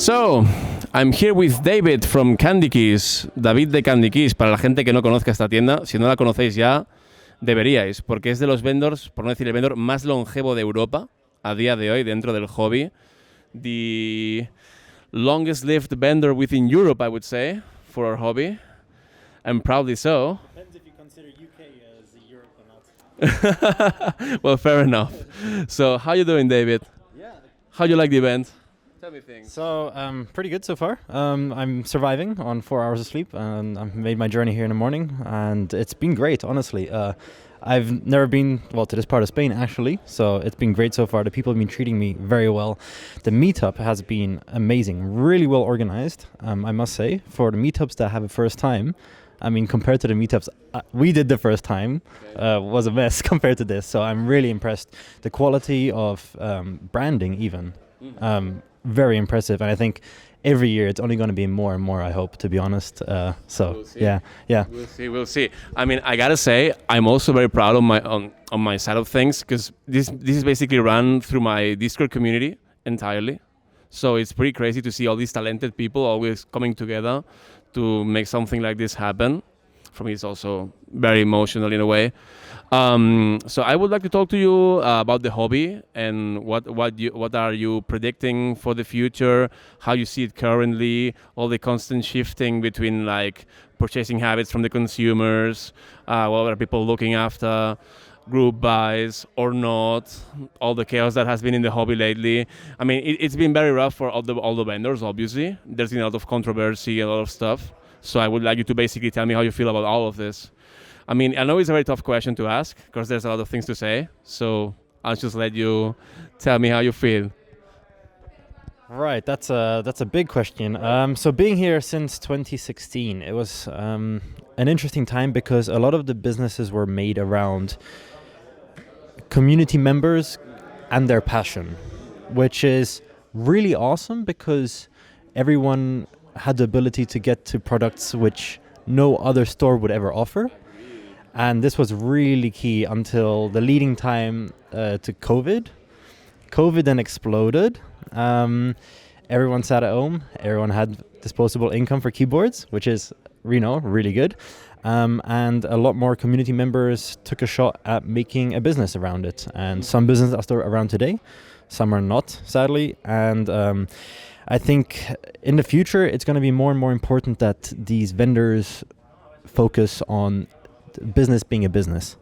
So, I'm here with David from CandyKeys, David de CandyKeys, para la gente que no conozca esta tienda. Si no la conocéis ya, deberíais, porque es de los vendors, por no decir el vendor más longevo de Europa a día de hoy dentro del hobby. The longest lived vendor within Europe, I would say, for our hobby, and proudly so. Depends if you consider UK as Europe or not. Well, fair enough. So, how you doing, David? Yeah. How you like the event? Tell me things. So, pretty good so far. I'm surviving on 4 hours of sleep, and I've made my journey here in the morning, and it's been great, honestly. I've never been, to this part of Spain, actually, so it's been great so far. The people have been treating me very well. The meetup has been amazing, really well organized, I must say. For the meetups that have a first time, I mean, compared to the meetups we did the first time, was a mess compared to this, so I'm really impressed. The quality of branding even, very impressive, and I think every year it's only going to be more and more, I hope, to be honest. We'll see. Yeah. We'll see. I mean, I gotta say, I'm also very proud on my side of things, because this is basically run through my Discord community entirely. So it's pretty crazy to see all these talented people always coming together to make something like this happen. For me, it's also very emotional in a way. So I would like to talk to you about the hobby and what are you predicting for the future, how you see it currently, all the constant shifting between like purchasing habits from the consumers, what are people looking after, group buys or not, all the chaos that has been in the hobby lately. I mean, it's been very rough for all the vendors, obviously. There's been a lot of controversy, a lot of stuff. So I would like you to basically tell me how you feel about all of this. I mean, I know it's a very tough question to ask because there's a lot of things to say. So I'll just let you tell me how you feel. Right, that's a big question. So being here since 2016, it was an interesting time because a lot of the businesses were made around community members and their passion, which is really awesome because everyone had the ability to get to products which no other store would ever offer. And this was really key until the leading time to COVID. COVID then exploded. Everyone sat at home. Everyone had disposable income for keyboards, which is, really good. And a lot more community members took a shot at making a business around it. And some businesses are still around today. Some are not, sadly. And I think in the future, it's going to be more and more important that these vendors focus on business being a business.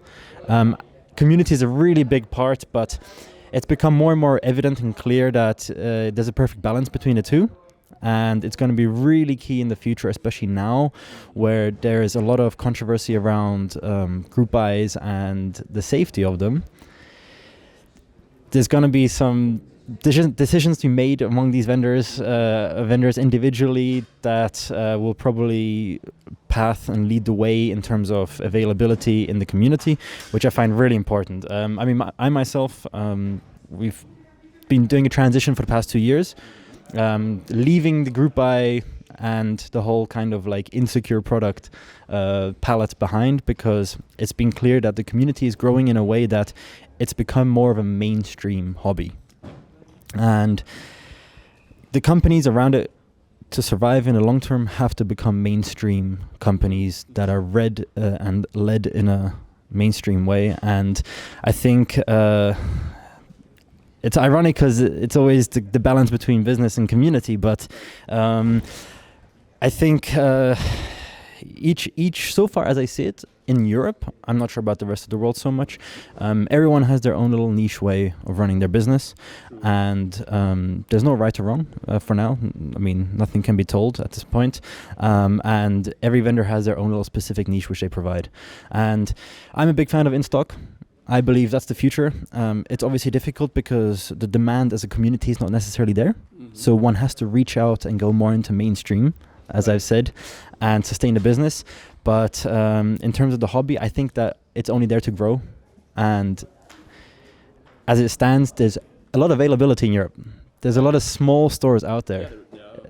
Community is a really big part, but it's become more and more evident and clear that there's a perfect balance between the two. And it's going to be really key in the future, especially now where there is a lot of controversy around group buys and the safety of them. There's going to be some decisions to be made among these vendors individually that will probably path and lead the way in terms of availability in the community, which I find really important. I mean, I myself, we've been doing a transition for the past 2 years, leaving the group buy and the whole kind of like insecure product palette behind, because it's been clear that the community is growing in a way that it's become more of a mainstream hobby. And the companies around it, to survive in the long term, have to become mainstream companies that are read and led in a mainstream way. And I think it's ironic because it's always the balance between business and community. But I think each so far as I see it, in Europe, I'm not sure about the rest of the world so much, everyone has their own little niche way of running their business, and there's no right or wrong for now. I mean, nothing can be told at this point, and every vendor has their own little specific niche which they provide. And I'm a big fan of in-stock. I believe that's the future. It's obviously difficult because the demand as a community is not necessarily there, so one has to reach out and go more into mainstream, as I've said, and sustain the business. But in terms of the hobby, I think that it's only there to grow. And as it stands, there's a lot of availability in Europe. There's a lot of small stores out there.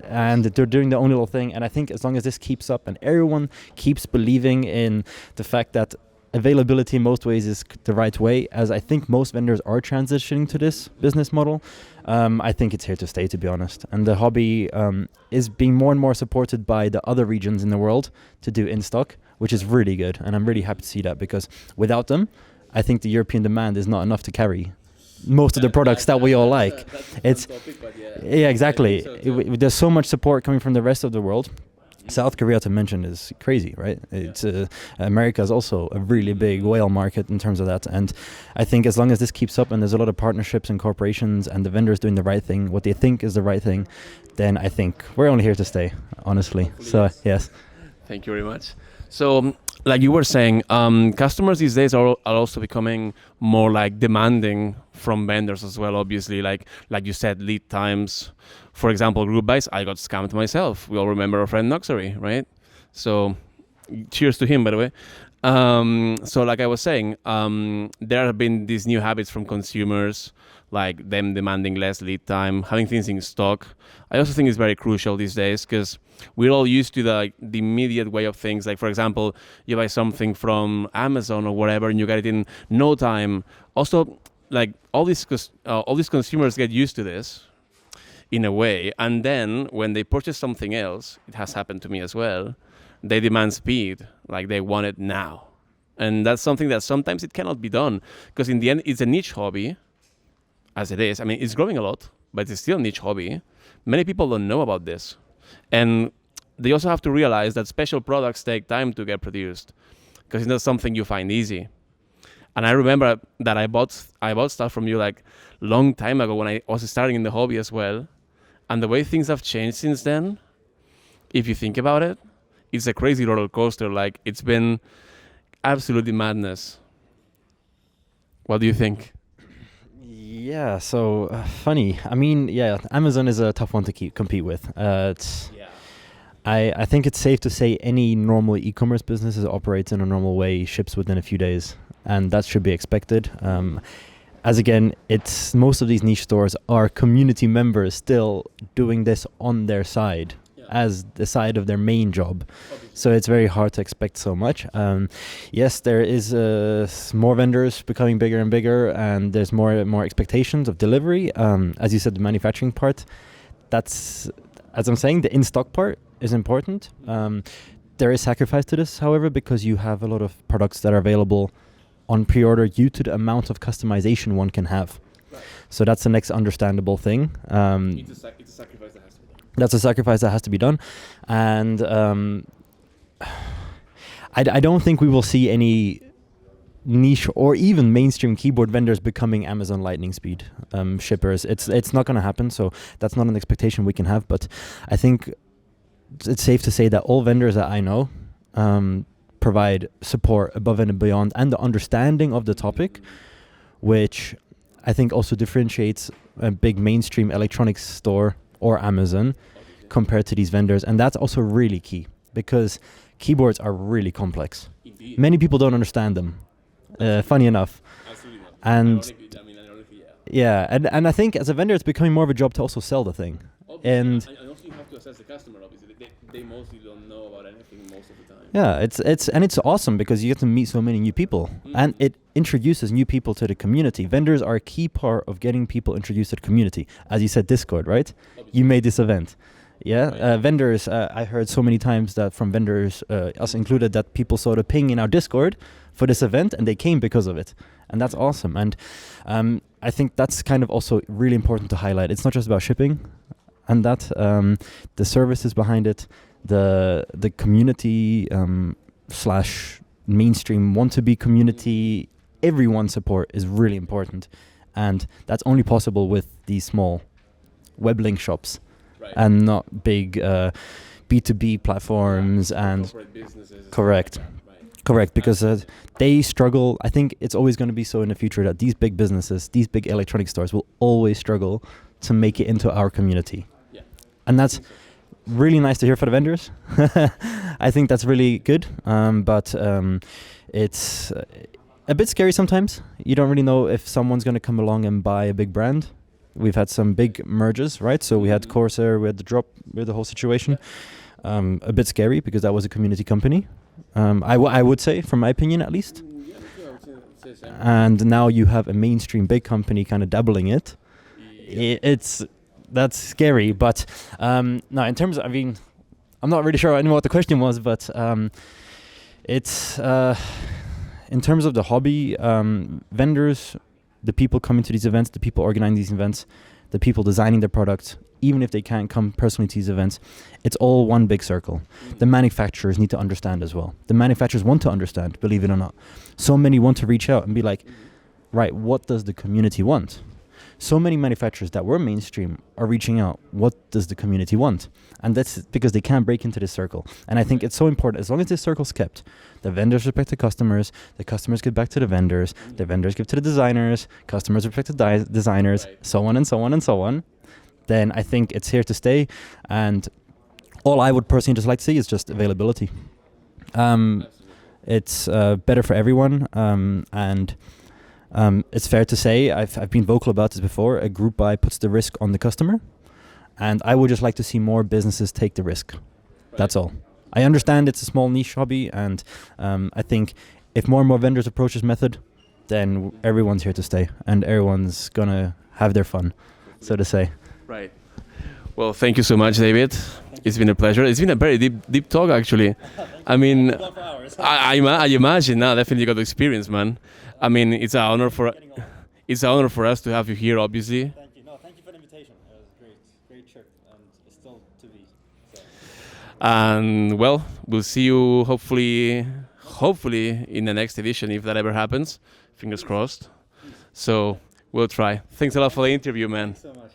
And they're doing their own little thing. And I think as long as this keeps up and everyone keeps believing in the fact that availability in most ways is the right way, as I think most vendors are transitioning to this business model. I think it's here to stay, to be honest. And the hobby is being more and more supported by the other regions in the world to do in stock, which is really good. And I'm really happy to see that, because without them, I think the European demand is not enough to carry most of the products that we all like. It's exactly. There's so much support coming from the rest of the world. South Korea, to mention, is crazy, right? It's America is also a really big whale market in terms of that, and I think as long as this keeps up and there's a lot of partnerships and corporations and the vendors doing the right thing, what they think is the right thing, then I think we're only here to stay, honestly. Hopefully, so yes. Thank you very much. So, like you were saying, customers these days are also becoming more like demanding from vendors as well. Obviously, like you said, lead times. For example, group buys, I got scammed myself. We all remember our friend Noxery, right? So, cheers to him, by the way. So, like I was saying, there have been these new habits from consumers, like them demanding less lead time, having things in stock. I also think it's very crucial these days, because we're all used to the immediate way of things. Like, for example, you buy something from Amazon or whatever, and you get it in no time. Also, like all these consumers get used to this in a way, and then when they purchase something else, it has happened to me as well, they demand speed, like they want it now. And that's something that sometimes it cannot be done, because in the end, it's a niche hobby, as it is. I mean, it's growing a lot, but it's still a niche hobby. Many people don't know about this. And they also have to realize that special products take time to get produced, because it's not something you find easy. And I remember that I bought stuff from you like long time ago when I was starting in the hobby as well. And the way things have changed since then, if you think about it, it's a crazy roller coaster. Like, it's been absolutely madness. What do you think? Yeah, so funny. I mean, yeah, Amazon is a tough one to compete with. I think it's safe to say any normal e-commerce business that operates in a normal way ships within a few days, and that should be expected. As again, it's most of these niche stores are community members still doing this on their side as the side of their main job. Obviously. So it's very hard to expect so much. Yes, there is more vendors becoming bigger and bigger, and there's more and more expectations of delivery. As you said, the manufacturing part, that's, as I'm saying, the in-stock part is important. There is sacrifice to this, however, because you have a lot of products that are available on pre-order due to the amount of customization one can have. Right. So that's the next understandable thing. It's a sacrifice that has to be done. That's a sacrifice that has to be done. And I don't think we will see any niche or even mainstream keyboard vendors becoming Amazon Lightning Speed shippers. It's not going to happen, so that's not an expectation we can have. But I think it's safe to say that all vendors that I know provide support above and beyond, and the understanding of the topic, which I think also differentiates a big mainstream electronics store or Amazon compared to these vendors. And that's also really key, because keyboards are really complex. Indeed. Many people don't understand them, funny enough. Absolutely not. And and I think as a vendor, it's becoming more of a job to also sell the thing. Obviously. And also you have to assess the customer, obviously. They mostly don't know about anything most of the time. Yeah, it's awesome because you get to meet so many new people, and it introduces new people to the community. Vendors are a key part of getting people introduced to the community. As you said, Discord, right? Obviously. You made this event. Yeah, right. Vendors, I heard so many times that from vendors, us included, that people saw the ping in our Discord for this event and they came because of it. And that's awesome. And I think that's kind of also really important to highlight. It's not just about shipping and that, the services behind it, the community slash mainstream want-to-be community, everyone's support is really important. And that's only possible with these small web link shops. Right. And not big B2B platforms and correct, because they struggle. I think it's always going to be so in the future that these big businesses, these big electronic stores, will always struggle to make it into our community. Yeah. And that's really nice to hear for the vendors. I think that's really good, but it's a bit scary sometimes. You don't really know if someone's going to come along and buy a big brand. We've had some big mergers, right? So we had Corsair, we had the Drop, we had the whole situation. A bit scary because that was a community company. I would say, from my opinion at least. and now you have a mainstream big company kind of doubling it. That's scary. But no, in terms of, I mean, I'm not really sure I know what the question was, but it's in terms of the hobby, vendors, the people coming to these events, the people organizing these events, the people designing their products, even if they can't come personally to these events, it's all one big circle. The manufacturers need to understand as well. The manufacturers want to understand, believe it or not. So many want to reach out and be like, right, what does the community want? So many manufacturers that were mainstream are reaching out, what does the community want? And that's because they can't break into this circle. And I think it's so important, as long as this circle's kept, the vendors respect the customers give back to the vendors give to the designers, customers respect the designers, so on and so on and so on. Then I think it's here to stay. And all I would personally just like to see is just availability. It's better for everyone. And it's fair to say, I've been vocal about this before, a group buy puts the risk on the customer. And I would just like to see more businesses take the risk. That's all. I understand it's a small niche hobby, and I think if more and more vendors approach this method, then everyone's here to stay, and everyone's going to have their fun, so to say. Right. Well, thank you so much, David. It's been a pleasure. It's been a very deep talk, actually. I mean, I imagine now. Definitely got the experience, man. I mean, it's an honor for us to have you here, obviously. Thank you. No, thank you for the invitation. It was great trip, and it's still to be. So. And well, we'll see you hopefully in the next edition, if that ever happens. Fingers crossed. So we'll try. Thanks a lot for the interview, man. Thanks so much.